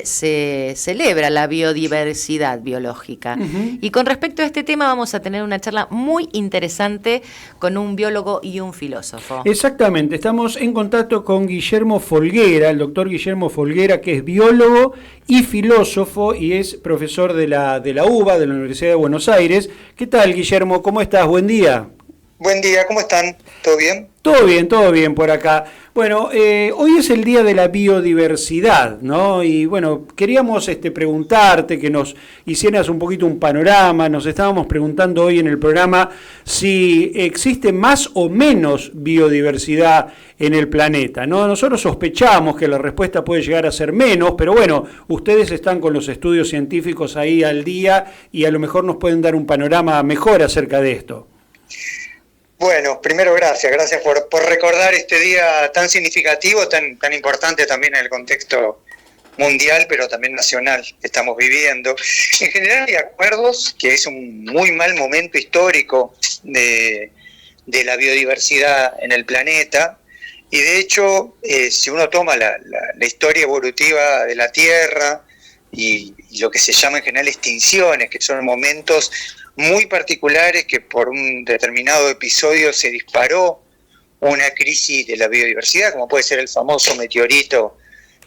se celebra la biodiversidad biológica. Y con respecto a este tema vamos a tener una charla muy interesante con un biólogo y un filósofo. Exactamente, estamos en contacto con Guillermo Folguera, el doctor Guillermo Folguera, que es biólogo y filósofo y es profesor de la UBA, de la Universidad de Buenos Aires. ¿Qué tal, Guillermo? ¿Cómo estás? Buen día. Buen día, ¿cómo están? ¿Todo bien? Todo bien por acá. Bueno, hoy es el Día de la Biodiversidad, ¿no? Y bueno, queríamos preguntarte, que nos hicieras un poquito un panorama. Nos estábamos preguntando hoy en el programa si existe más o menos biodiversidad en el planeta, ¿no? Nosotros sospechamos que la respuesta puede llegar a ser menos, pero bueno, ustedes están con los estudios científicos ahí al día y a lo mejor nos pueden dar un panorama mejor acerca de esto. Bueno, primero gracias por recordar este día tan significativo, tan importante también en el contexto mundial, pero también nacional que estamos viviendo. En general hay acuerdos que es un muy mal momento histórico de la biodiversidad en el planeta, y de hecho, si uno toma la historia evolutiva de la Tierra y lo que se llama en general extinciones, que son momentos muy particulares que por un determinado episodio se disparó una crisis de la biodiversidad, como puede ser el famoso meteorito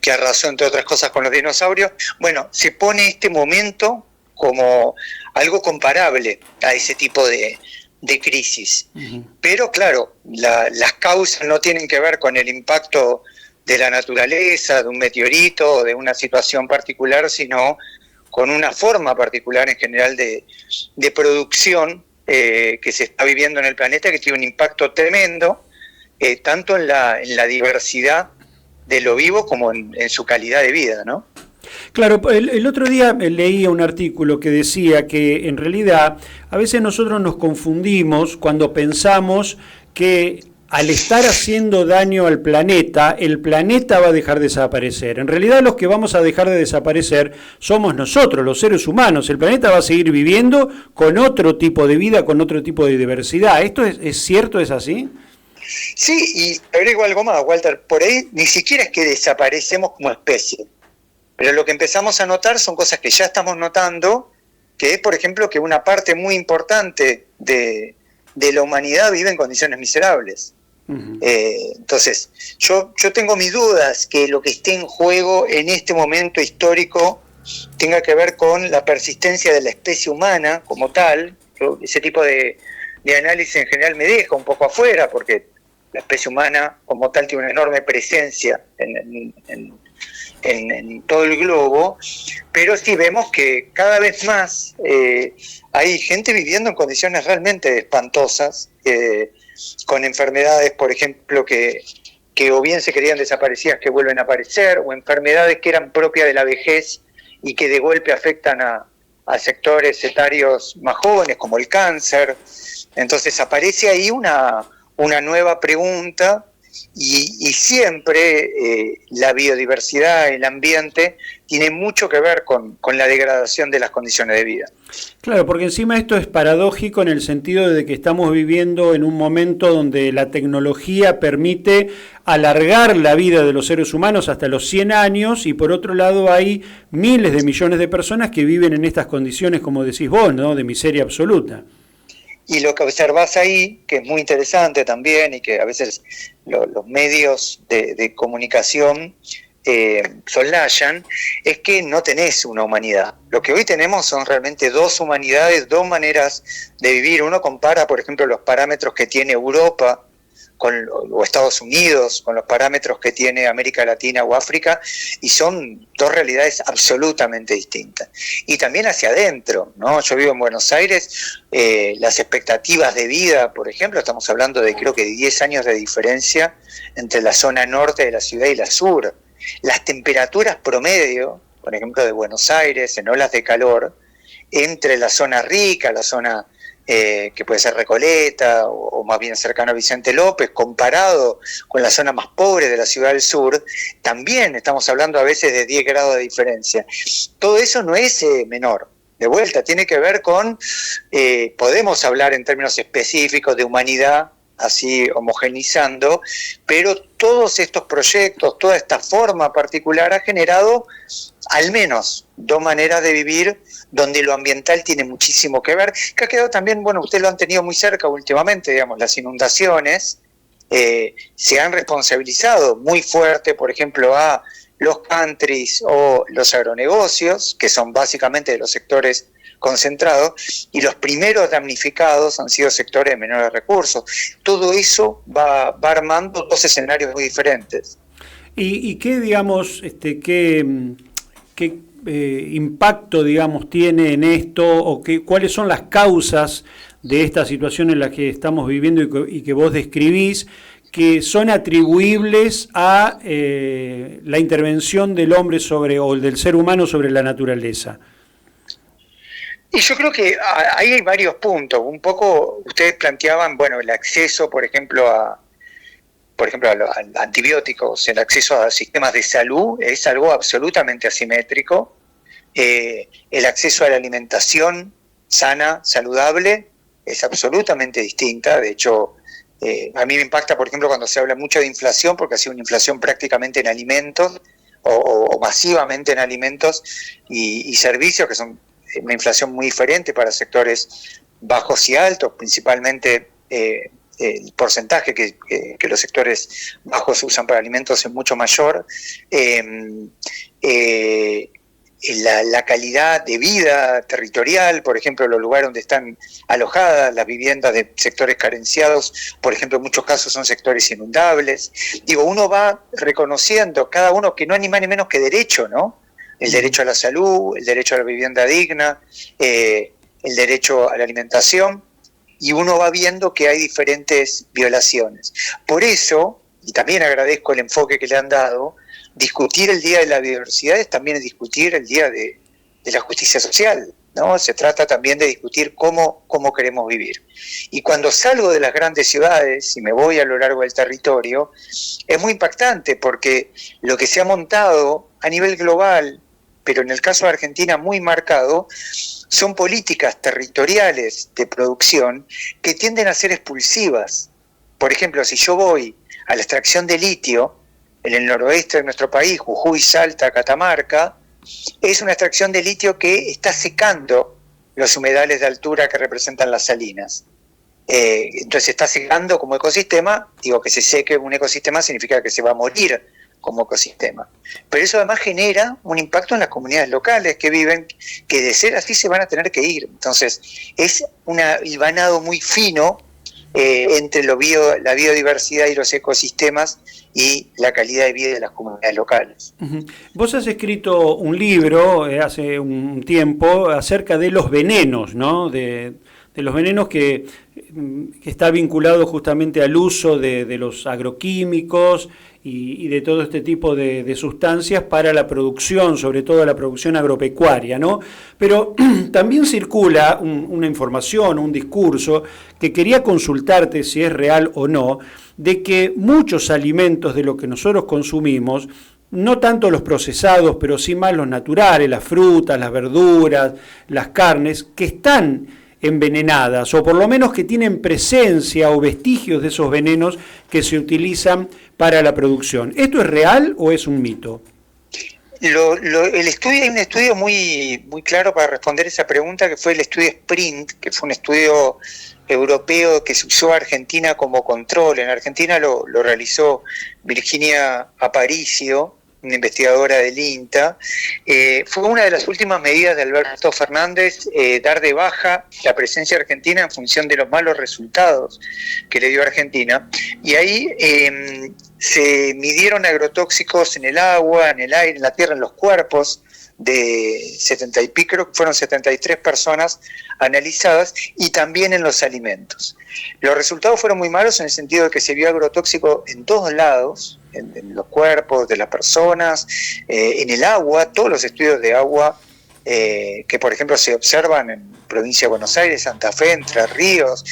que arrasó, entre otras cosas, con los dinosaurios. Bueno, se pone este momento como algo comparable a ese tipo de crisis. Pero claro, las causas no tienen que ver con el impacto de la naturaleza, de un meteorito o de una situación particular, sino con una forma particular en general de producción que se está viviendo en el planeta, que tiene un impacto tremendo, tanto en la diversidad de lo vivo como en su calidad de vida, ¿no? Claro, el otro día leía un artículo que decía que en realidad a veces nosotros nos confundimos cuando pensamos que al estar haciendo daño al planeta, el planeta va a dejar de desaparecer. En realidad los que vamos a dejar de desaparecer somos nosotros, los seres humanos. El planeta va a seguir viviendo con otro tipo de vida, con otro tipo de diversidad. ¿Esto es cierto, es así? Sí, y agrego algo más, Walter. Por ahí ni siquiera es que desaparecemos como especie, pero lo que empezamos a notar son cosas que ya estamos notando, que es, por ejemplo, que una parte muy importante de la humanidad vive en condiciones miserables. Entonces, yo tengo mis dudas que lo que esté en juego en este momento histórico tenga que ver con la persistencia de la especie humana como tal. Ese tipo de análisis en general me deja un poco afuera, porque la especie humana como tal tiene una enorme presencia en todo el globo, pero sí vemos que cada vez más hay gente viviendo en condiciones realmente espantosas, con enfermedades, por ejemplo, que o bien se creían desaparecidas, que vuelven a aparecer, o enfermedades que eran propias de la vejez y que de golpe afectan a sectores etarios más jóvenes, como el cáncer. Entonces aparece ahí una nueva pregunta, y siempre la biodiversidad, el ambiente, tiene mucho que ver con la degradación de las condiciones de vida. Claro, porque encima esto es paradójico en el sentido de que estamos viviendo en un momento donde la tecnología permite alargar la vida de los seres humanos hasta los 100 años y por otro lado hay miles de millones de personas que viven en estas condiciones, como decís vos, ¿no?, de miseria absoluta. Y lo que observás ahí, que es muy interesante también, y que a veces los medios de comunicación soslayan, es que no tenés una humanidad. Lo que hoy tenemos son realmente dos humanidades, dos maneras de vivir. Uno compara, por ejemplo, los parámetros que tiene Europa o Estados Unidos con los parámetros que tiene América Latina o África, y son dos realidades absolutamente distintas. Y también hacia adentro, ¿no? Yo vivo en Buenos Aires, las expectativas de vida, por ejemplo, estamos hablando de creo que 10 años de diferencia entre la zona norte de la ciudad y la sur. Las temperaturas promedio, por ejemplo, de Buenos Aires en olas de calor, entre la zona rica, la zona que puede ser Recoleta o más bien cercano a Vicente López, comparado con la zona más pobre de la ciudad del sur, también estamos hablando a veces de 10 grados de diferencia. Todo eso no es menor. De vuelta, tiene que ver con, podemos hablar en términos específicos de humanidad así homogeneizando, pero todos estos proyectos, toda esta forma particular ha generado al menos dos maneras de vivir donde lo ambiental tiene muchísimo que ver, que ha quedado también, bueno, ustedes lo han tenido muy cerca últimamente, digamos, las inundaciones se han responsabilizado muy fuerte, por ejemplo, a los countries o los agronegocios, que son básicamente de los sectores concentrados, y los primeros damnificados han sido sectores de menores recursos. Todo eso va armando dos escenarios muy diferentes. ¿Y qué, digamos, qué impacto, digamos, tiene en esto, o cuáles son las causas de esta situación en la que estamos viviendo y que vos describís, que son atribuibles a la intervención del hombre o del ser humano sobre la naturaleza? Y yo creo que ahí hay varios puntos. Un poco ustedes planteaban, bueno, el acceso, por ejemplo, a antibióticos, el acceso a sistemas de salud es algo absolutamente asimétrico. El acceso a la alimentación sana, saludable, es absolutamente distinta. De hecho, a mí me impacta, por ejemplo, cuando se habla mucho de inflación, porque ha sido una inflación prácticamente en alimentos, o masivamente en alimentos y servicios, que son una inflación muy diferente para sectores bajos y altos, principalmente el porcentaje que los sectores bajos usan para alimentos es mucho mayor. La calidad de vida territorial, por ejemplo, los lugares donde están alojadas las viviendas de sectores carenciados, por ejemplo, en muchos casos son sectores inundables. Digo, uno va reconociendo cada uno que no hay ni más ni menos que derecho, ¿no? El derecho a la salud, el derecho a la vivienda digna, el derecho a la alimentación, y uno va viendo que hay diferentes violaciones. Por eso, y también agradezco el enfoque que le han dado, discutir el Día de la Biodiversidad es también discutir el Día de la Justicia Social, ¿no? Se trata también de discutir cómo queremos vivir. Y cuando salgo de las grandes ciudades y me voy a lo largo del territorio, es muy impactante porque lo que se ha montado a nivel global, pero en el caso de Argentina muy marcado, son políticas territoriales de producción que tienden a ser expulsivas. Por ejemplo, si yo voy a la extracción de litio en el noroeste de nuestro país, Jujuy, Salta, Catamarca, es una extracción de litio que está secando los humedales de altura que representan las salinas. Entonces está secando como ecosistema. Digo, que se seque un ecosistema significa que se va a morir como ecosistema. Pero eso además genera un impacto en las comunidades locales que viven, que de ser así se van a tener que ir. Entonces es un hilvanado muy fino entre la biodiversidad y los ecosistemas y la calidad de vida de las comunidades locales. Uh-huh. Vos has escrito un libro hace un tiempo acerca de los venenos, ¿no? De los venenos que está vinculado justamente al uso de los agroquímicos y de todo este tipo de sustancias para la producción, sobre todo la producción agropecuaria, ¿no? Pero también circula una información, un discurso, que quería consultarte si es real o no, de que muchos alimentos de lo que nosotros consumimos, no tanto los procesados, pero sí más los naturales, las frutas, las verduras, las carnes, que están envenenadas, o por lo menos que tienen presencia o vestigios de esos venenos que se utilizan para la producción. ¿Esto es real o es un mito? Hay un estudio muy claro para responder esa pregunta, que fue el estudio SPRINT, que fue un estudio europeo que se usó a Argentina como control. En Argentina lo realizó Virginia Aparicio, una investigadora del INTA. Fue una de las últimas medidas de Alberto Fernández, dar de baja la presencia argentina en función de los malos resultados que le dio a Argentina. Y ahí se midieron agrotóxicos en el agua, en el aire, en la tierra, en los cuerpos de 70 y pico, creo que fueron 73 personas analizadas, y también en los alimentos. Los resultados fueron muy malos en el sentido de que se vio agrotóxico en todos lados, en los cuerpos de las personas, en el agua. Todos los estudios de agua que, por ejemplo, se observan provincia de Buenos Aires, Santa Fe, Entre Ríos,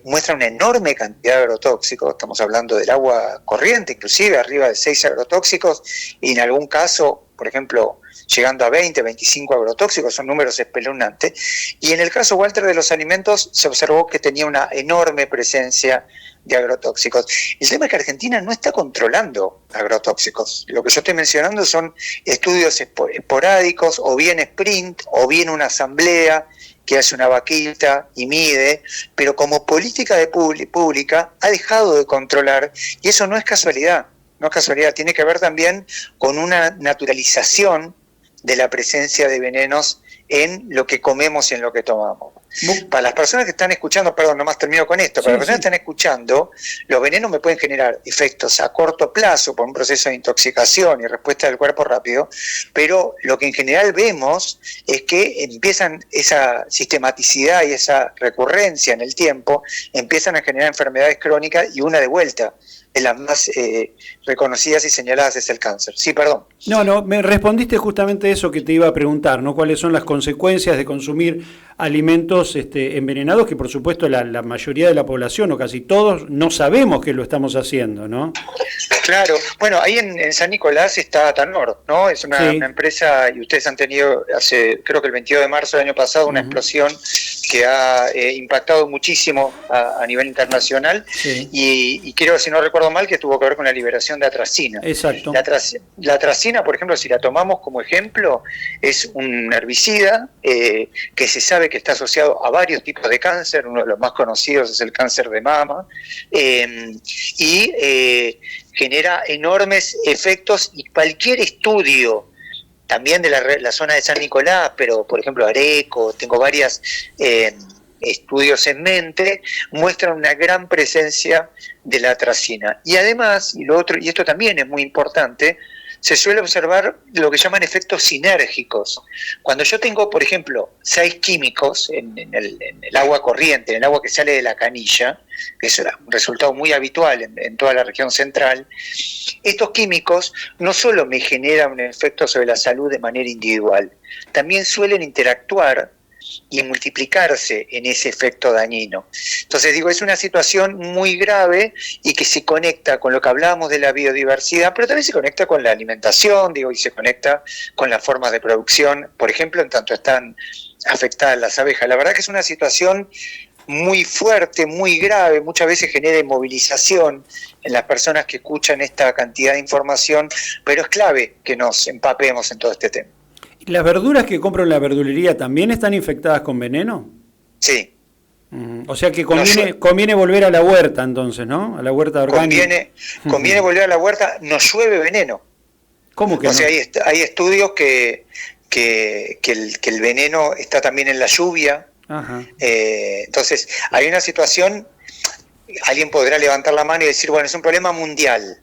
muestra una enorme cantidad de agrotóxicos. Estamos hablando del agua corriente, inclusive arriba de 6 agrotóxicos, y en algún caso, por ejemplo, llegando a 20, 25 agrotóxicos, son números espeluznantes. Y en el caso, Walter, de los alimentos, se observó que tenía una enorme presencia de agrotóxicos. El tema es que Argentina no está controlando agrotóxicos. Lo que yo estoy mencionando son estudios esporádicos, o bien sprint, o bien una asamblea que hace una vaquita y mide, pero como política pública ha dejado de controlar, y eso no es casualidad. No es casualidad, tiene que ver también con una naturalización de la presencia de venenos en lo que comemos y en lo que tomamos. Para las personas que están escuchando, perdón, nomás termino con esto, para las personas que están escuchando, los venenos me pueden generar efectos a corto plazo por un proceso de intoxicación y respuesta del cuerpo rápido, pero lo que en general vemos es que empiezan esa sistematicidad y esa recurrencia en el tiempo, empiezan a generar enfermedades crónicas, y una de vuelta de las más reconocidas y señaladas es el cáncer. Sí, perdón. No, me respondiste justamente eso que te iba a preguntar, ¿no? ¿Cuáles son las consecuencias de consumir alimentos envenenados? Que por supuesto la mayoría de la población, o casi todos, no sabemos que lo estamos haciendo, ¿no? Claro, bueno, ahí en San Nicolás está Tanor, ¿no? Es una empresa, y ustedes han tenido creo que el 22 de marzo del año pasado, una explosión que ha impactado muchísimo a nivel internacional, y creo, si no recuerdo mal, que tuvo que ver con la liberación de atracina. Exacto. La atracina, por ejemplo, si la tomamos como ejemplo, es un herbicida que se sabe que está asociado a varios tipos de cáncer. Uno de los más conocidos es el cáncer de mama, y genera enormes efectos, y cualquier estudio también de la zona de San Nicolás, pero por ejemplo Areco, tengo varios estudios en mente, muestran una gran presencia de la atracina. Y además, y esto también es muy importante, se suele observar lo que llaman efectos sinérgicos. Cuando yo tengo, por ejemplo, 6 químicos en el agua corriente, en el agua que sale de la canilla, que es un resultado muy habitual en toda la región central, estos químicos no solo me generan un efecto sobre la salud de manera individual, también suelen interactuar y multiplicarse en ese efecto dañino. Entonces digo, es una situación muy grave y que se conecta con lo que hablábamos de la biodiversidad, pero también se conecta con la alimentación, y se conecta con las formas de producción, por ejemplo, en tanto están afectadas las abejas. La verdad que es una situación muy fuerte, muy grave, muchas veces genera inmovilización en las personas que escuchan esta cantidad de información, pero es clave que nos empapemos en todo este tema. ¿Las verduras que compro en la verdulería también están infectadas con veneno? Sí. O sea que conviene volver a la huerta entonces, ¿no? A la huerta orgánica. Conviene volver a la huerta, no llueve veneno. ¿Cómo que no? O sea, hay estudios que el veneno está también en la lluvia. Ajá. Entonces, hay una situación, alguien podrá levantar la mano y decir, bueno, es un problema mundial.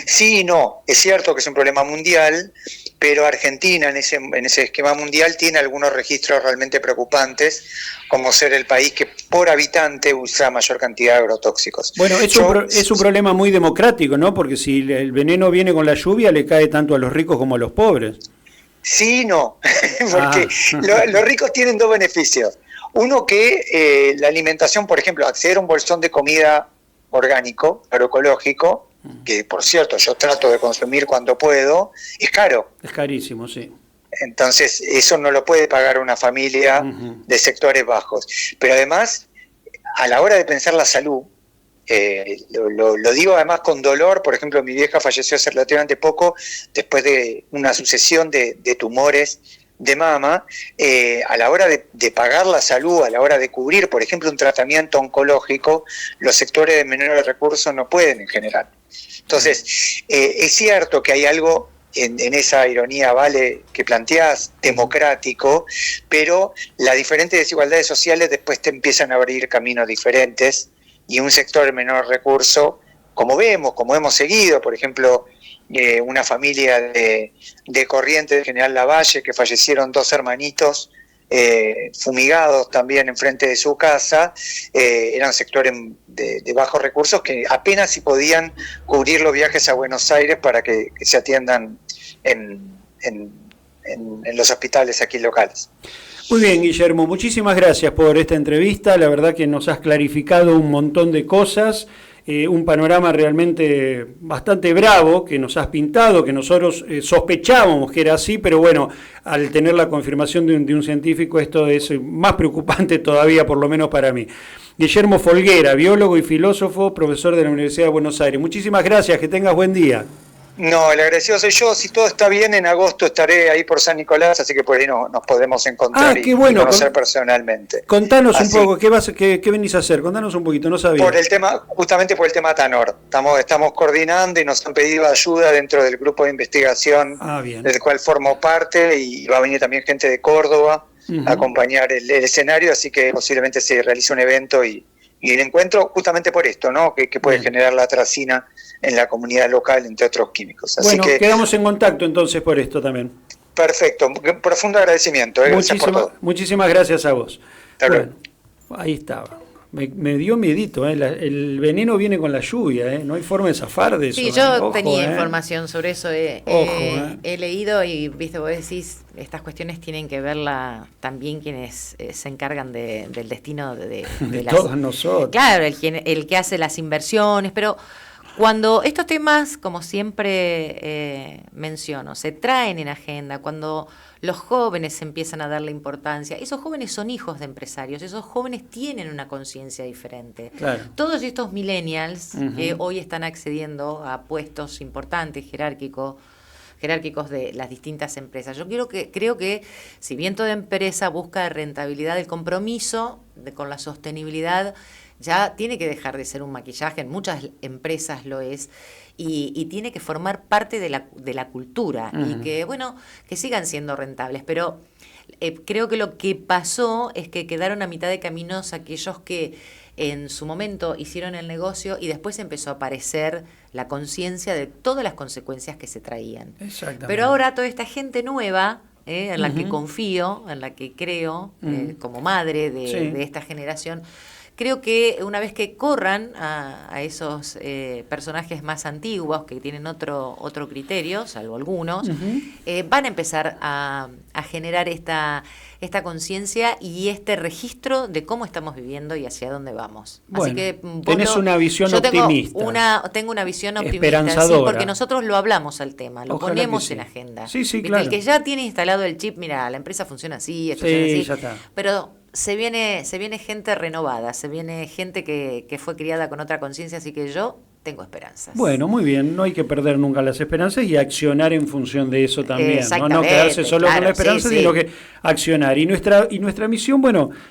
Sí y no, es cierto que es un problema mundial, pero Argentina en ese esquema mundial tiene algunos registros realmente preocupantes, como ser el país que por habitante usa mayor cantidad de agrotóxicos. Bueno, es un problema muy democrático, ¿no? Porque si el veneno viene con la lluvia, le cae tanto a los ricos como a los pobres. Sí y no, porque los ricos tienen 2 beneficios. Uno, que la alimentación, por ejemplo, acceder a un bolsón de comida orgánico, agroecológico, que por cierto yo trato de consumir cuando puedo, es caro. Es carísimo, sí. Entonces eso no lo puede pagar una familia de sectores bajos. Pero además, a la hora de pensar la salud, lo digo además con dolor. Por ejemplo, mi vieja falleció hace relativamente poco, después de una sucesión de tumores de mama. A la hora de pagar la salud, a la hora de cubrir, por ejemplo, un tratamiento oncológico, los sectores de menores recursos no pueden en general. Entonces, es cierto que hay algo en esa ironía, Vale, que planteás, democrático, pero las diferentes desigualdades sociales después te empiezan a abrir caminos diferentes, y un sector de menor recurso, como hemos seguido, por ejemplo, una familia de Corrientes, de General Lavalle, que fallecieron 2 hermanitos fumigados también enfrente de su casa, eran sectores de bajos recursos que apenas si podían cubrir los viajes a Buenos Aires para que se atiendan en en los hospitales aquí locales. Muy bien, Guillermo, muchísimas gracias por esta entrevista. La verdad que nos has clarificado un montón de cosas, un panorama realmente bastante bravo que nos has pintado, que nosotros sospechábamos que era así, pero bueno, al tener la confirmación de un científico, esto es más preocupante todavía, por lo menos para mí. Guillermo Folguera, biólogo y filósofo, profesor de la Universidad de Buenos Aires. Muchísimas gracias, que tengas buen día. No, el agradecido soy yo. Si todo está bien, en agosto estaré ahí por San Nicolás, así que por ahí nos podemos encontrar qué bueno, y conocer personalmente. Contanos un poco, ¿qué venís a hacer? Contanos un poquito, no sabía. Justamente por el tema TANOR. Estamos coordinando y nos han pedido ayuda dentro del grupo de investigación del cual formo parte, y va a venir también gente de Córdoba a acompañar el escenario, así que posiblemente se realice un evento y el encuentro justamente por esto, ¿no? Que puede generar la atracina en la comunidad local, entre otros químicos. Así que quedamos en contacto entonces por esto también. Perfecto, profundo agradecimiento. Gracias por todo. Muchísimas gracias a vos. Bueno, ahí estaba. Me dio miedito, el veneno viene con la lluvia, no hay forma de zafar de eso. Sí, yo tenía información sobre eso, he leído y, viste, vos decís, estas cuestiones tienen que verla también quienes se encargan del destino de todos nosotros. Claro, el que hace las inversiones, pero cuando estos temas, como siempre menciono, se traen en agenda, cuando los jóvenes empiezan a darle importancia, esos jóvenes son hijos de empresarios, esos jóvenes tienen una conciencia diferente. Claro. Todos estos millennials que hoy están accediendo a puestos importantes, jerárquicos de las distintas empresas. Yo creo que si bien toda empresa busca rentabilidad, el compromiso con la sostenibilidad ya tiene que dejar de ser un maquillaje, en muchas empresas lo es, y tiene que formar parte de la cultura, y que sigan siendo rentables. Pero creo que lo que pasó es que quedaron a mitad de caminos aquellos que en su momento hicieron el negocio y después empezó a aparecer la conciencia de todas las consecuencias que se traían. Exactamente. Pero ahora toda esta gente nueva, en la que confío, en la que creo, como madre de esta generación, creo que una vez que corran a esos personajes más antiguos que tienen otro criterio, salvo algunos, van a empezar a generar esta conciencia y este registro de cómo estamos viviendo y hacia dónde vamos. Bueno, así que tenés una visión optimista. Tengo una visión optimista, esperanzadora. sí, porque nosotros lo hablamos al tema, lo ponemos en agenda. Sí, claro. El que ya tiene instalado el chip, mira, la empresa funciona así, esto funciona así, ya está. Pero se viene gente renovada, se viene gente que fue criada con otra conciencia, así que yo tengo esperanzas. Bueno, muy bien, no hay que perder nunca las esperanzas y accionar en función de eso también, no quedarse solo con la esperanza, sino que accionar. Y nuestra misión,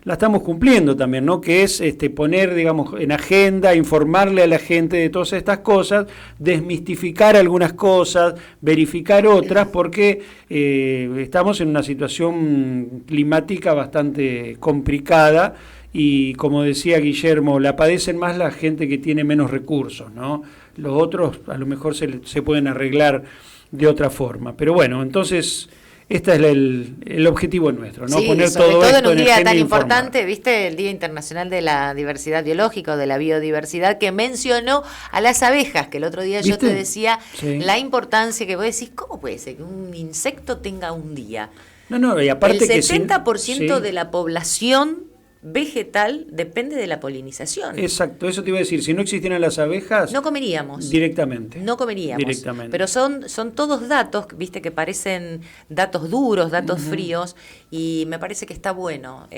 la estamos cumpliendo también, ¿no? Que es poner, digamos, en agenda, informarle a la gente de todas estas cosas, desmistificar algunas cosas, verificar otras, porque estamos en una situación climática bastante complicada. Y como decía Guillermo, la padecen más la gente que tiene menos recursos, ¿no? Los otros a lo mejor se pueden arreglar de otra forma. Pero bueno, entonces este es el objetivo nuestro, ¿no? Sí, poner sobre todo todo esto en un día tan informar. importante, ¿viste? El Día Internacional de la Diversidad Biológica o de la Biodiversidad, que mencionó a las abejas, que el otro día ¿viste? Yo te decía la importancia que vos decís, ¿cómo puede ser que un insecto tenga un día? No, y aparte el 70% de la población vegetal depende de la polinización. Exacto, eso te iba a decir, si no existieran las abejas, no comeríamos. Directamente. No comeríamos. Directamente. Pero son todos datos, viste, que parecen datos duros, datos fríos, y me parece que está bueno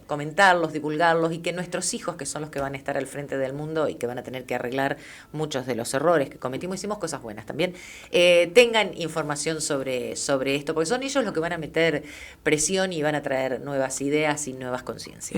comentarlos, divulgarlos, y que nuestros hijos, que son los que van a estar al frente del mundo y que van a tener que arreglar muchos de los errores que cometimos, hicimos cosas buenas también, tengan información sobre esto, porque son ellos los que van a meter presión y van a traer nuevas ideas y nuevas conciencias.